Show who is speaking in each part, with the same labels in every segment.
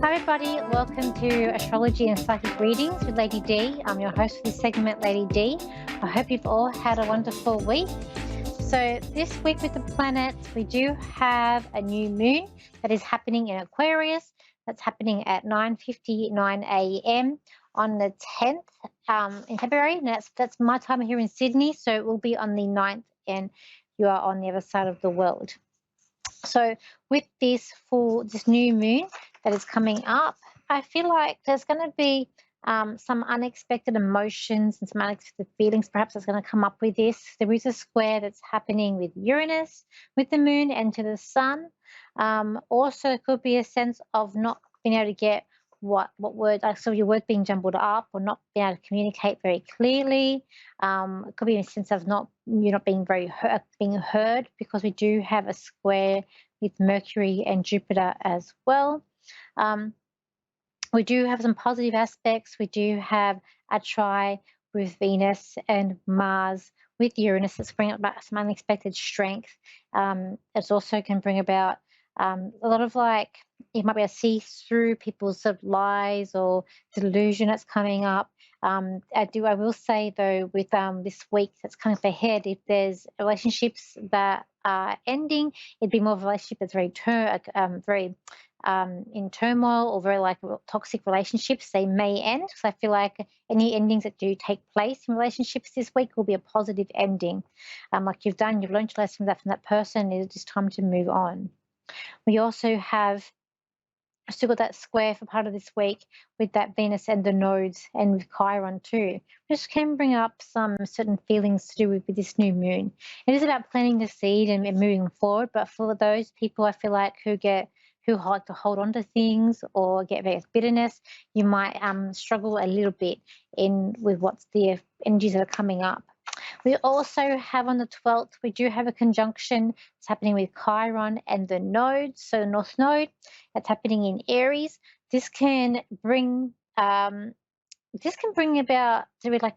Speaker 1: Hi everybody, welcome to Astrology and Psychic Readings with Lady D. I'm your host for this segment, Lady D. I hope you've all had a wonderful week. So this week with the planets, we do have a new moon that is happening in Aquarius. That's happening at 9:59 a.m. on the 10th in February. And that's my time here in Sydney, so it will be on the 9th and you are on the other side of the world. So with this new moon that is coming up, I feel like there's going to be some unexpected emotions and some unexpected feelings perhaps that's going to come up with this. There is a square that's happening with Uranus, with the moon and to the sun. Also, it could be a sense of not being able to get what words, so your words being jumbled up or not being able to communicate very clearly. It could be a sense of you're not being being heard, because we do have a square with Mercury and Jupiter as well. We do have some positive aspects. We do have a tri with Venus and Mars with Uranus that's bringing about some unexpected strength. It also can bring about a lot of you might be able to see through people's sort of lies or delusion that's coming up. I will say though, with this week that's kind of ahead, if there's relationships that are ending, it'd be more of a relationship that's very in turmoil or very toxic relationships. They may end. So I feel like any endings that do take place in relationships this week will be a positive ending. You've learned your lesson from that person. It's just time to move on. We also have still got that square for part of this week with that Venus and the nodes and with Chiron too, which can bring up some certain feelings to do with this new moon. It is about planting the seed and moving forward, but for those people I feel like who like to hold on to things or get various bitterness, you might struggle a little bit with what's the energies that are coming up. We also have on the 12th, we do have a conjunction. It's happening with Chiron and the nodes. So North Node, that's happening in Aries. This can bring about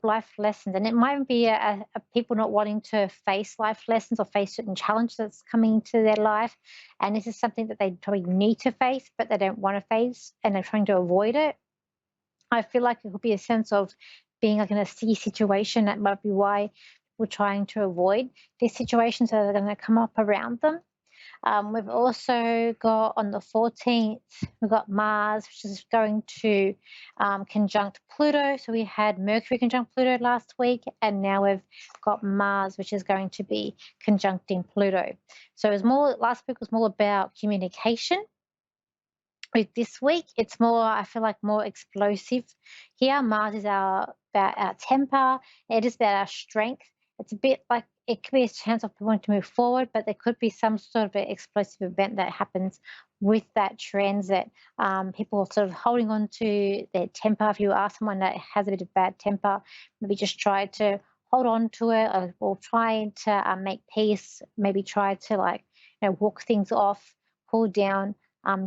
Speaker 1: life lessons, and it might be a people not wanting to face life lessons or face certain challenges that's coming into their life. And this is something that they probably need to face, but they don't want to face, and they're trying to avoid it. I feel like it could be a sense of being in a sticky situation. That might be why we're trying to avoid these situations that are going to come up around them. We've also got on the 14th, we've got Mars, which is going to conjunct Pluto. So we had Mercury conjunct Pluto last week, and now we've got Mars, which is going to be conjuncting Pluto. So last week was more about communication. With this week, it's I feel like more explosive. Here, Mars is about our temper. It is about our strength. It's a bit like it could be a chance of wanting to move forward, but there could be some sort of an explosive event that happens with that transit. People are sort of holding on to their temper. If you are someone that has a bit of bad temper, maybe just try to hold on to it, or try to make peace. Maybe try to walk things off, cool down.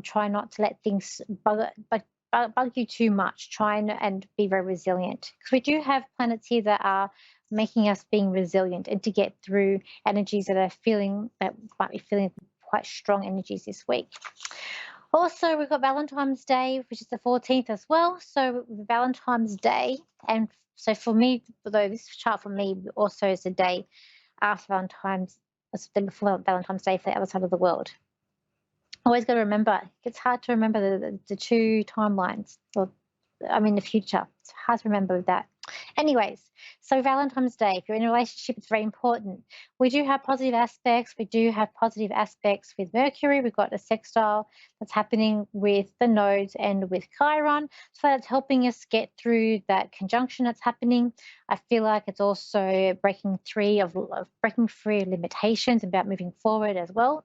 Speaker 1: Try not to let things bug you too much. Try and be very resilient, because we do have planets here that are making us being resilient and to get through energies that might be feeling quite strong energies this week. Also, we've got Valentine's Day, which is the 14th as well. So Valentine's Day, and so for me, although this chart for me also is the day after Valentine's, before Valentine's Day for the other side of the world. Always got to remember, it's hard to remember the two timelines, the future. It's hard to remember that. Anyways, so Valentine's Day, if you're in a relationship, it's very important. We do have positive aspects. We do have positive aspects with Mercury. We've got a sextile that's happening with the nodes and with Chiron. So that's helping us get through that conjunction that's happening. I feel like it's also breaking free of limitations, about moving forward as well.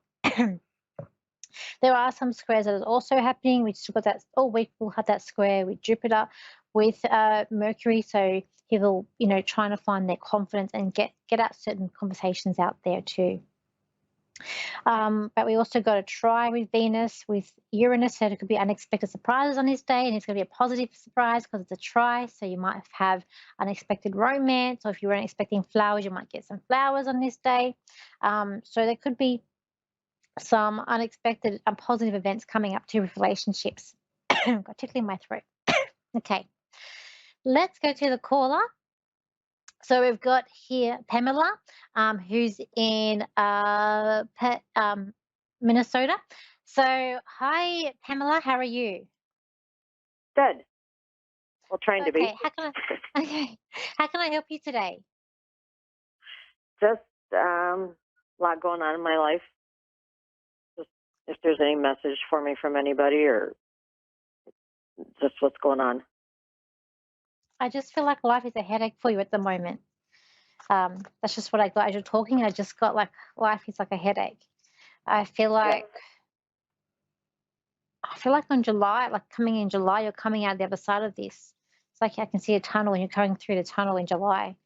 Speaker 1: There are some squares that are also happening. We still got that all week. We'll have that square with Jupiter, with Mercury. So people, trying to find their confidence and get out certain conversations out there too. But we also got a tri with Venus, with Uranus, so there could be unexpected surprises on this day, and it's going to be a positive surprise because it's a tri. So you might have unexpected romance, or if you weren't expecting flowers, you might get some flowers on this day. So there could be some unexpected and positive events coming up to with relationships. Got tickle in my throat. Okay, let's go to the caller. So we've got here Pamela, who's in Minnesota. So hi, Pamela. How are you?
Speaker 2: Good. Well, trying to be.
Speaker 1: Okay. How can I? Okay. How can I help you today?
Speaker 2: Just a lot going on in my life. Just if there's any message for me from anybody or just what's going on.
Speaker 1: I just feel like life is a headache for you at the moment. That's just what I got as you're talking. I just got like life is like a headache. I feel
Speaker 2: Yeah.
Speaker 1: like I feel like on July, like coming in July, you're coming out the other side of this. It's like I can see a tunnel and you're going through the tunnel in July.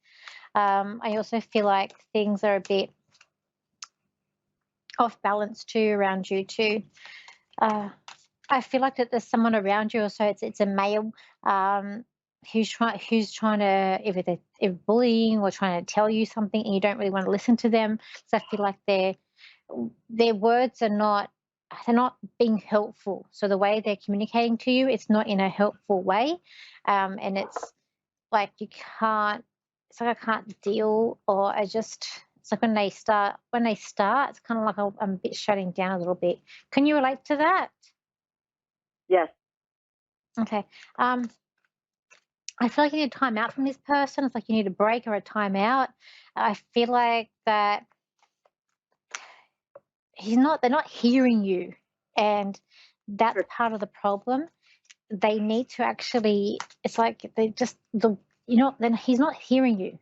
Speaker 1: I also feel like things are a bit off balance too around you too. Uh, I feel like that there's someone around you, or so it's a male um, who's trying to if bullying or trying to tell you something, and you don't really want to listen to them. So I feel like their words are not they're not being helpful. So the way they're communicating to you, it's not in a helpful way, and it's like you can't. It's like I can't deal, or I just. It's like when they start, it's kind of like I'm a bit shutting down a little bit. Can you relate to that?
Speaker 2: Yes.
Speaker 1: Okay. Um, I feel like you need a time out from this person. It's like you need a break or a time out. I feel like that they're not hearing you. And that's
Speaker 2: Sure.
Speaker 1: part of the problem. They need to actually, it's like they just, then he's not hearing you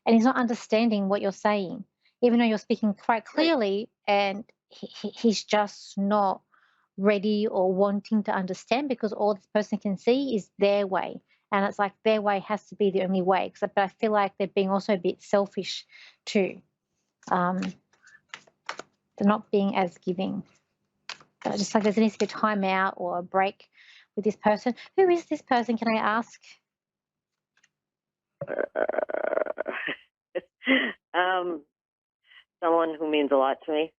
Speaker 1: and he's not understanding what you're saying, even though you're speaking quite
Speaker 2: Right.
Speaker 1: clearly and he's just not ready or wanting to understand because all this person can see is their way. And it's like their way has to be the only way. But I feel like they're being also a bit selfish too. Um, they're not being as giving. But just like there needs to be a time out or a break with this person. Who is this person? Can I ask?
Speaker 2: um, someone who means a lot to me.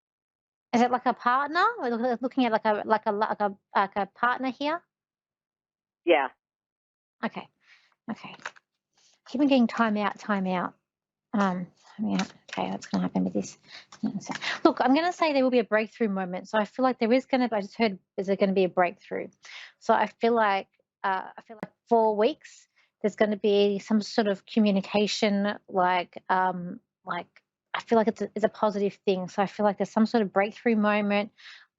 Speaker 1: Is it like a partner? We're looking at like a partner here.
Speaker 2: Yeah.
Speaker 1: Okay, okay. Keep on getting time out, time out. Yeah, okay, what's going to happen with this? Look, I'm going to say there will be a breakthrough moment. So I feel like there is going to. I just heard is there going to be a breakthrough? So I feel like 4 weeks there's going to be some sort of communication, like I feel like it's a positive thing. So I feel like there's some sort of breakthrough moment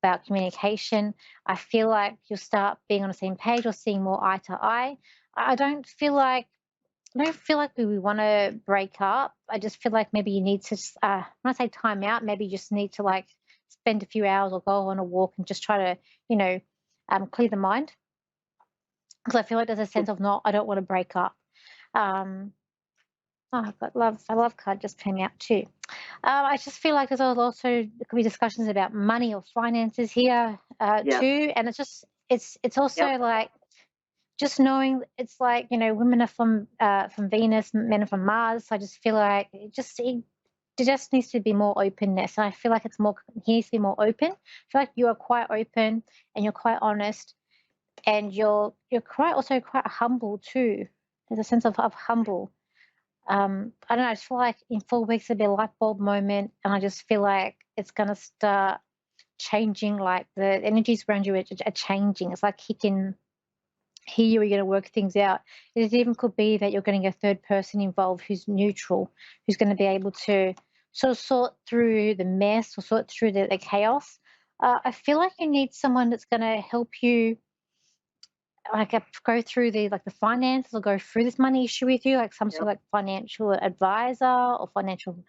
Speaker 1: about communication. I feel like you'll start being on the same page or seeing more eye to eye. I don't feel like we want to break up. I just feel like maybe you need to, when I say time out, maybe you just need to like spend a few hours or go on a walk and just try to, you know, clear the mind. Because I feel like there's a sense of not, I don't want to break up. Um, oh, I've got love, I love card just came out too. I just feel like also there could be discussions about money or finances here
Speaker 2: Yes.
Speaker 1: too, and it's also
Speaker 2: Yep.
Speaker 1: like just knowing it's like women are from Venus, men are from Mars. So I just feel like there just needs to be more openness. And I feel like he needs to be more open. I feel like you are quite open and you're quite honest, and you're quite humble too. There's a sense of humble. I don't know. I just feel like in 4 weeks there'll be a light bulb moment, and I just feel like it's gonna start changing. Like the energies around you are changing. It's like he can here you're going to work things out. It even could be that you're getting a third person involved who's neutral, who's going to be able to sort of sort through the mess or sort through the chaos. I feel like you need someone that's going to help you, like go through the finances or go through this money issue with you, like some sort
Speaker 2: Yep.
Speaker 1: of like financial advisor or financial,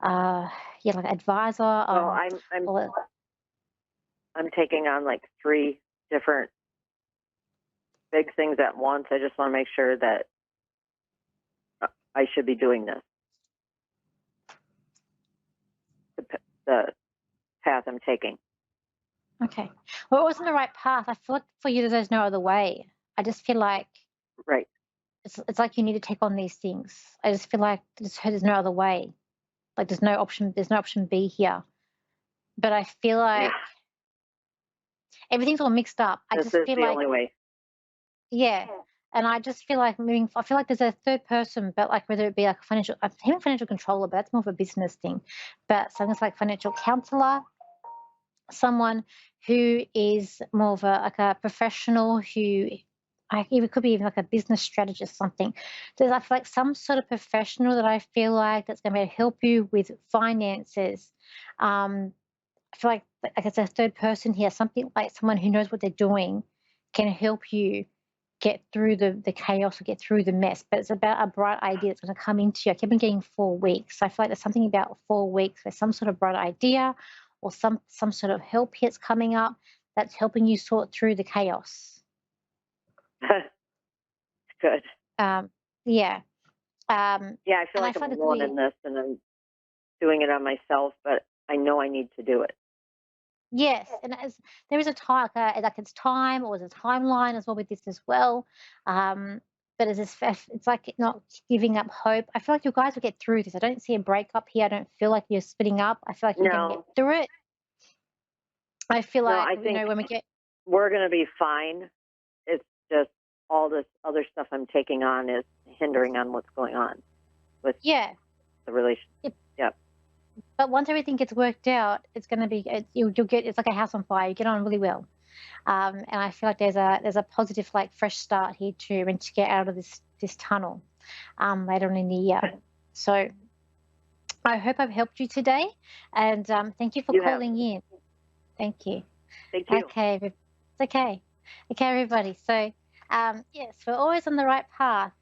Speaker 1: yeah, like advisor.
Speaker 2: Well,
Speaker 1: Or
Speaker 2: I'm taking on like three different big things at once. I just want to make sure that I should be doing this. The path I'm taking.
Speaker 1: okay, well, it wasn't the right path. I feel like for you, there's no other way. I just feel like
Speaker 2: Right.
Speaker 1: it's like you need to take on these things. I just feel like there's no other way. Like there's no option B here. But I feel
Speaker 2: Yeah.
Speaker 1: like everything's all mixed up. I
Speaker 2: This
Speaker 1: just
Speaker 2: is
Speaker 1: feel
Speaker 2: the
Speaker 1: like,
Speaker 2: only way.
Speaker 1: yeah. And I just feel like I feel like there's a third person, but like whether it be like a financial, I'm hearing financial controller, but that's more of a business thing. But something like financial counselor, someone who is more of like a professional who, it could be even like a business strategist, something. There's, I feel like, some sort of professional that I feel like that's going to help you with finances. Um, I feel like it's a third person here, something like someone who knows what they're doing can help you get through the chaos or get through the mess. But it's about a bright idea that's going to come into you. I keep on getting 4 weeks. So I feel like there's something about 4 weeks. There's some sort of bright idea or some sort of help here that's coming up that's helping you sort through the chaos.
Speaker 2: Good.
Speaker 1: Um, yeah.
Speaker 2: Yeah, I feel
Speaker 1: And I
Speaker 2: like
Speaker 1: feel
Speaker 2: I'm
Speaker 1: like it's
Speaker 2: alone
Speaker 1: really,
Speaker 2: in this, and I'm doing it on myself, but I know I need to do it.
Speaker 1: yes, and there is a time, like it's time or there's a timeline as well with this as well. Um, but it's like not giving up hope. I feel like you guys will get through this. I don't see a breakup here. I don't feel like you're splitting up. I feel like you're going to get
Speaker 2: No,
Speaker 1: through it. I feel
Speaker 2: no,
Speaker 1: like,
Speaker 2: I think
Speaker 1: when we get,
Speaker 2: we're going to be fine. It's just all this other stuff I'm taking on is hindering on what's going on with
Speaker 1: yeah.
Speaker 2: the relationship. Yep.
Speaker 1: But once everything gets worked out, it's going to be, you'll get, it's like a house on fire. You get on really well. And I feel like there's a positive, like, fresh start here too, and to get out of this tunnel later on in the year. So I hope I've helped you today, and thank you for
Speaker 2: You have.
Speaker 1: calling in. Thank you.
Speaker 2: Thank you.
Speaker 1: Okay, it's okay. Okay, everybody. So yes, we're always on the right path.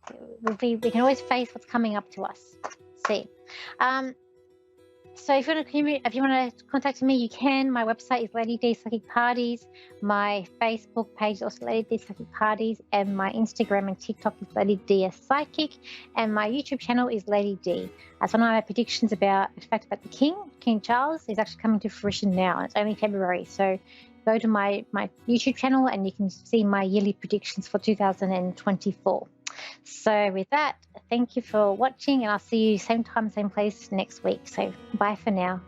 Speaker 1: We can always face what's coming up to us. See. So if you want to contact me, you can. My website is Lady D Psychic Parties. My Facebook page is also Lady D Psychic Parties, and my Instagram and TikTok is Lady D as Psychic, and my YouTube channel is Lady D. So one of my predictions about the King Charles, is actually coming to fruition now, and it's only February. So go to my YouTube channel and you can see my yearly predictions for 2024. So with that, thank you for watching, and I'll see you same time, same place next week. So bye for now.